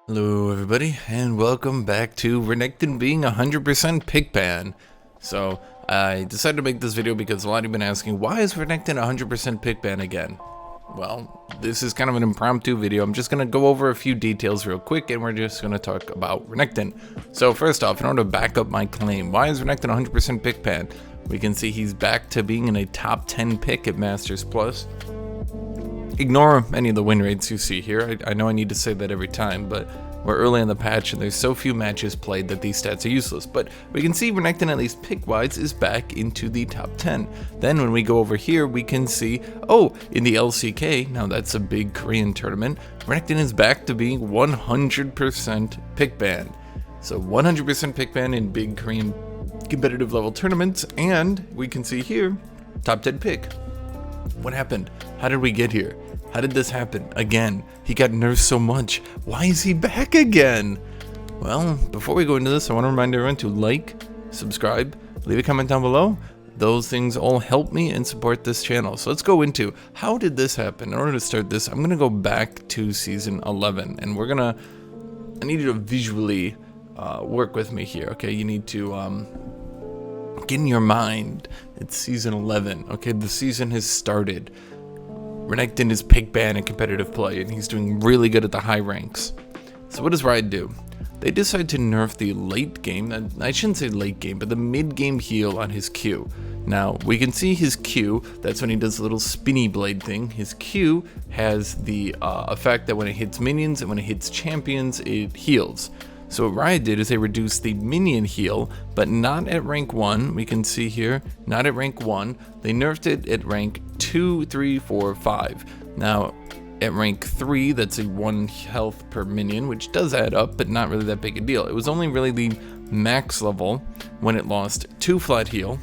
Hello everybody, and welcome back to Renekton being 100% pick ban. So, I decided to make this video because a lot of you have been asking, why is Renekton 100% pick ban again? Well, this is kind of an impromptu video. I'm just going to go over a few details real quick, and we're just going to talk about Renekton. So first off, in order to back up my claim, why is Renekton 100% pick ban? We can see he's back to being in a top 10 pick at Masters Plus. Ignore any of the win rates you see here. I know I need to say that every time, but we're early in the patch and there's so few matches played that these stats are useless. But we can see Renekton, at least pick-wise, is back into the top 10. Then when we go over here, we can see, oh, in the LCK, now that's a big Korean tournament, Renekton is back to being 100% pick ban. So 100% pick ban in big Korean competitive level tournaments, and we can see here, top 10 pick. What happened? How did we get here? How did this happen? Again, he got nerfed so much. Why is he back again? Well, before we go into this, I want to remind everyone to like, subscribe, leave a comment down below. Those things all help me and support this channel. So let's go into how did this happen. In order to start this, I'm going to go back to season 11, and I need you to visually work with me here, okay? You need to get in your mind, it's season 11, okay? The season has started. Renekton is pick ban in competitive play, and he's doing really good at the high ranks. So what does Riot do? They decide to nerf the late game, I shouldn't say late game, but the mid game heal on his Q. Now, we can see his Q, that's when he does the little spinny blade thing. His Q has the effect that when it hits minions and when it hits champions, it heals. So what Riot did is they reduced the minion heal, but not at rank 1. We can see here, not at rank 1. They nerfed it at rank 2, 3, 4, 5. Now, at rank 3, that's a 1 health per minion, which does add up, but not really that big a deal. It was only really the max level when it lost 2 flat heal,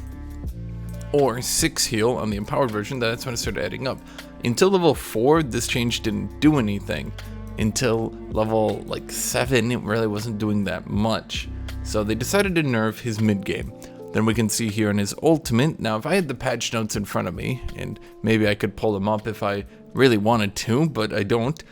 or 6 heal on the empowered version. That's when it started adding up. Until level 4, this change didn't do anything. Until level like 7, it really wasn't doing that much. So they decided to nerf his mid game. Then we can see here in his ultimate. Now if I had the patch notes in front of me, and maybe I could pull them up if I really wanted to, but I don't.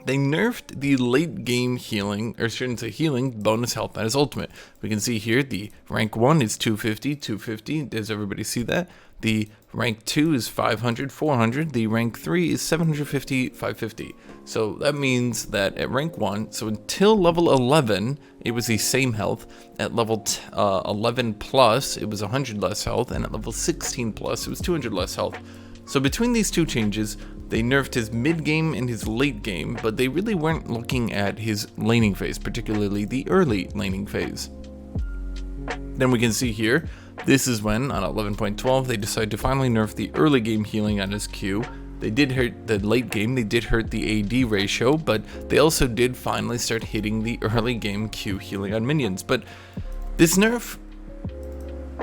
They nerfed the late game healing, or shouldn't say healing, bonus health on his ultimate. We can see here the rank 1 is 250, 250. Does everybody see that? The rank 2 is 500, 400. The rank 3 is 750, 550. So that means that at rank 1, so until level 11, it was the same health. At level 11 plus, it was 100 less health. And at level 16 plus, it was 200 less health. So between these two changes, they nerfed his mid game and his late game, but they really weren't looking at his laning phase, particularly the early laning phase. Then we can see here, this is when, on 11.12, they decided to finally nerf the early game healing on his Q. They did hurt the late game, they did hurt the AD ratio, but they also did finally start hitting the early game Q healing on minions. But this nerf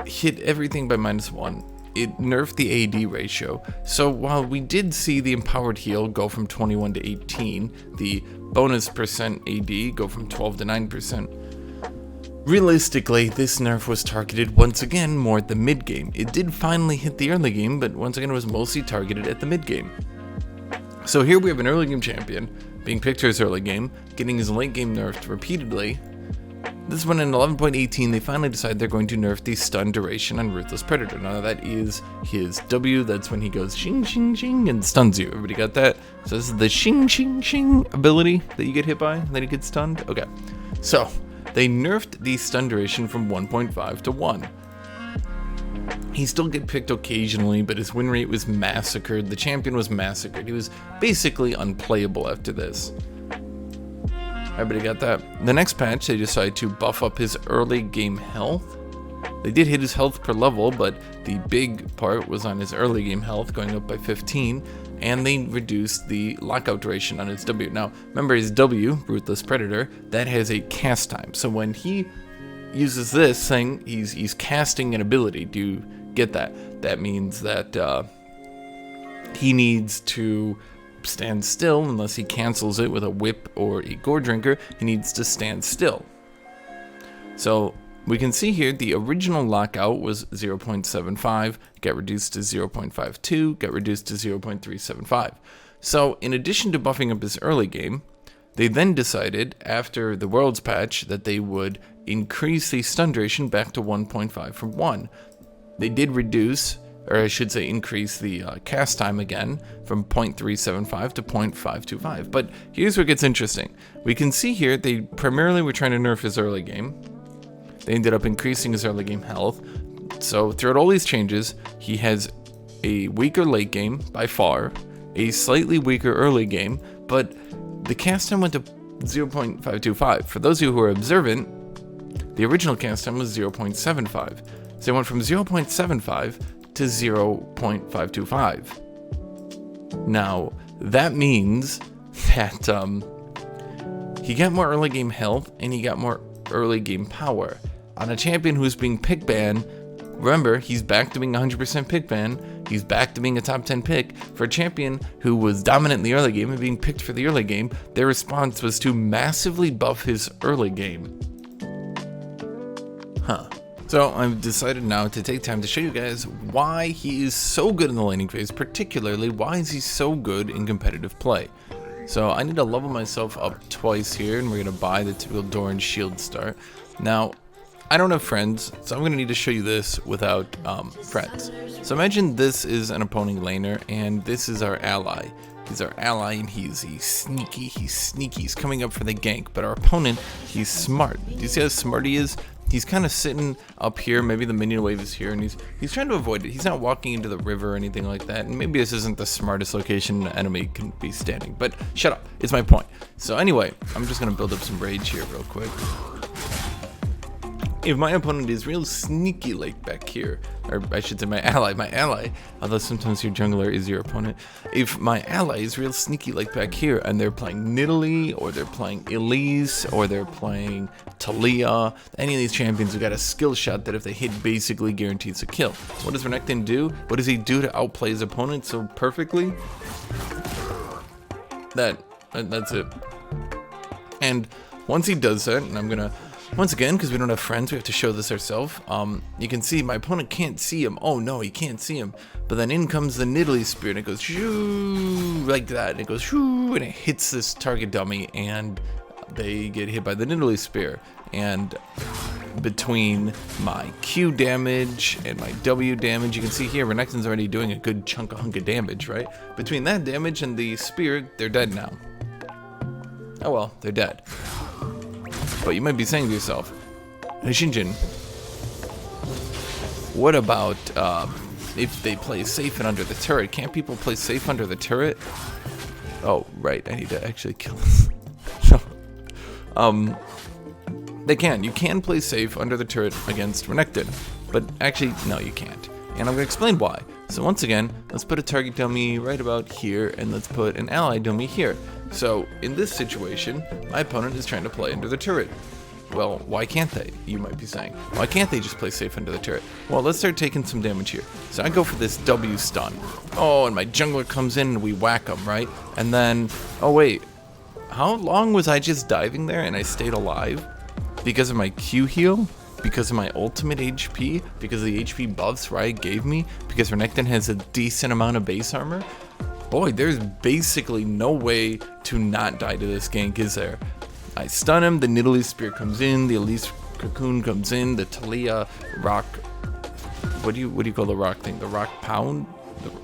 hit everything by -1. It nerfed the AD ratio. So while we did see the empowered heal go from 21 to 18, the bonus percent AD go from 12 to 9%, realistically, this nerf was targeted once again more at the mid game. It did finally hit the early game, but once again it was mostly targeted at the mid game. So here we have an early game champion being picked for his early game, getting his late game nerfed repeatedly. This is when in 11.18 they finally decide they're going to nerf the stun duration on Ruthless Predator. Now that is his W, that's when he goes shing shing shing and stuns you. Everybody got that? So this is the shing shing shing ability that you get hit by, then you get stunned? Okay, so they nerfed the stun duration from 1.5 to 1. He still get picked occasionally, but his win rate was massacred. The champion was massacred. He was basically unplayable after this. Everybody got that? The next patch, they decided to buff up his early game health. They did hit his health per level, but the big part was on his early game health, going up by 15, and they reduced the lockout duration on his W. Now, remember his W, Ruthless Predator, that has a cast time. So when he uses this thing, he's casting an ability. Do you get that? That means that he needs to stand still unless he cancels it with a whip or a gore drinker. He needs to stand still. So we can see here the original lockout was 0.75, got reduced to 0.52, got reduced to 0.375. So in addition to buffing up his early game, They then decided, after the Worlds patch, that they would increase the stun duration back to 1.5 from 1. They did reduce, or I should say increase the cast time again from 0.375 to 0.525. But here's where it gets interesting. We can see here they primarily were trying to nerf his early game. They ended up increasing his early game health. So throughout all these changes, he has a weaker late game by far, a slightly weaker early game, but the cast time went to 0.525. For those of you who are observant, the original cast time was 0.75. So it went from 0.75 to 0.525. Now, that means that he got more early game health and he got more early game power. On a champion who's being pick banned, remember, he's back to being 100% pick ban. He's back to being a top 10 pick. For a champion who was dominant in the early game and being picked for the early game, their response was to massively buff his early game. So I've decided now to take time to show you guys why he is so good in the laning phase, particularly why is he so good in competitive play. So I need to level myself up twice here, and we're going to buy the typical Doran shield start. Now, I don't have friends, so I'm going to need to show you this without friends. So imagine this is an opposing laner, and this is our ally. He's our ally, and he's sneaky, he's coming up for the gank, but our opponent, he's smart. Do you see how smart he is? He's kind of sitting up here, maybe the minion wave is here, and he's trying to avoid it. He's not walking into the river or anything like that, and maybe this isn't the smartest location an enemy can be standing, but shut up, it's my point. So anyway, I'm just going to build up some rage here real quick. If my opponent is real sneaky like back here, or I should say my ally, although sometimes your jungler is your opponent. If my ally is real sneaky like back here and they're playing Nidalee, or they're playing Elise, or they're playing Talia, any of these champions who got a skill shot that if they hit basically guarantees a kill. What does Renekton do? What does he do to outplay his opponent so perfectly? That's it. And once he does that, and I'm gonna, once again, because we don't have friends, we have to show this ourselves. You can see my opponent can't see him. Oh no, he can't see him. But then in comes the Nidalee spear, and it goes shoo, like that. And it goes shoo, and it hits this target dummy, and they get hit by the Nidalee spear. And between my Q damage and my W damage, you can see here Renekton's already doing a good hunk of damage, right? Between that damage and the spear, they're dead now. Oh well, they're dead. But you might be saying to yourself, Hashinshin, what about if they play safe and under the turret? Can't people play safe under the turret? Oh, right, I need to actually kill this. They can. You can play safe under the turret against Renekton, but actually, no, you can't. And I'm going to explain why. So once again, let's put a target dummy right about here, and let's put an ally dummy here. So in this situation, my opponent is trying to play under the turret. Well, why can't they? You might be saying. Why can't they just play safe under the turret? Well, let's start taking some damage here. So I go for this W stun. Oh, and my jungler comes in and we whack him, right? And then, oh wait, how long was I just diving there and I stayed alive? Because of my Q heal? Because of my ultimate HP? Because of the HP buffs Riot gave me? Because Renekton has a decent amount of base armor? Boy, there's basically no way to not die to this gank, is there? I stun him, the Nidalee spear comes in, the Elise cocoon comes in, the Talia rock, what do you call the rock thing? The rock pound?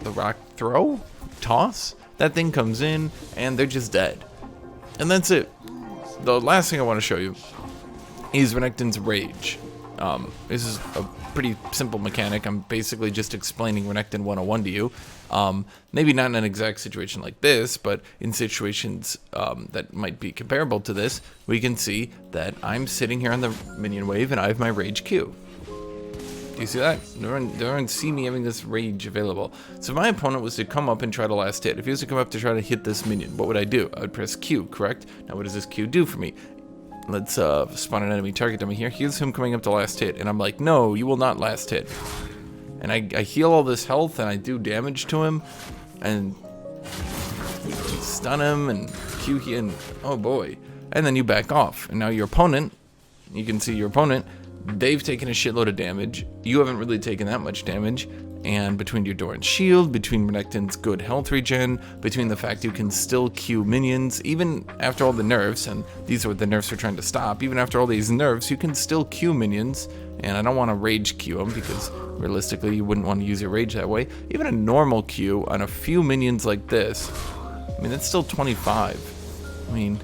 The rock throw? Toss? That thing comes in, and they're just dead. And that's it. The last thing I want to show you is Renekton's rage. This is a pretty simple mechanic. I'm basically just explaining Renekton 101 to you. Maybe not in an exact situation like this, but in situations that might be comparable to this, we can see that I'm sitting here on the minion wave and I have my rage Q. Do you see that? Don't see me having this rage available. So if my opponent was to come up and try to last hit, if he was to come up to try to hit this minion, what would I do? I would press Q, correct? Now what does this Q do for me? Let's spawn an enemy target dummy here. Here's him coming up to last hit, and I'm like, no, you will not last hit. And I heal all this health, and I do damage to him, and stun him, and Q him, and oh boy. And then you back off, and now your opponent, you can see your opponent, they've taken a shitload of damage. You haven't really taken that much damage, and between your Doran's shield, between Renekton's good health regen, between the fact you can still Q minions, even after all the nerfs, and these are what the nerfs are trying to stop, even after all these nerfs, you can still Q minions, and I don't want to rage Q them, because realistically you wouldn't want to use your rage that way. Even a normal Q on a few minions like this, I mean, that's still 25. I mean,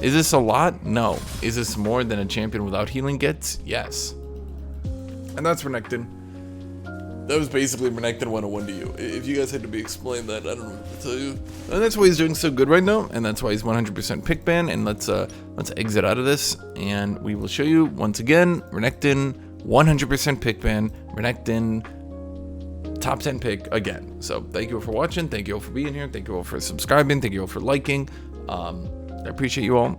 is this a lot? No. Is this more than a champion without healing gets? Yes. And that's Renekton. That was basically Renekton 101 to you. If you guys had to be explained that, I don't know what to tell you. And that's why he's doing so good right now, and that's why he's 100% pick ban. And let's exit out of this, and we will show you once again Renekton 100% pick ban. Renekton top 10 pick again. So thank you all for watching. Thank you all for being here. Thank you all for subscribing. Thank you all for liking. I appreciate you all.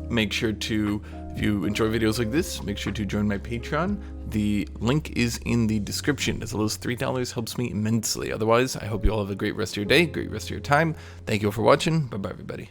Make sure to, if you enjoy videos like this, make sure to join my Patreon. The link is in the description. As little as $3 helps me immensely. Otherwise, I hope you all have a great rest of your day, great rest of your time. Thank you all for watching. Bye-bye, everybody.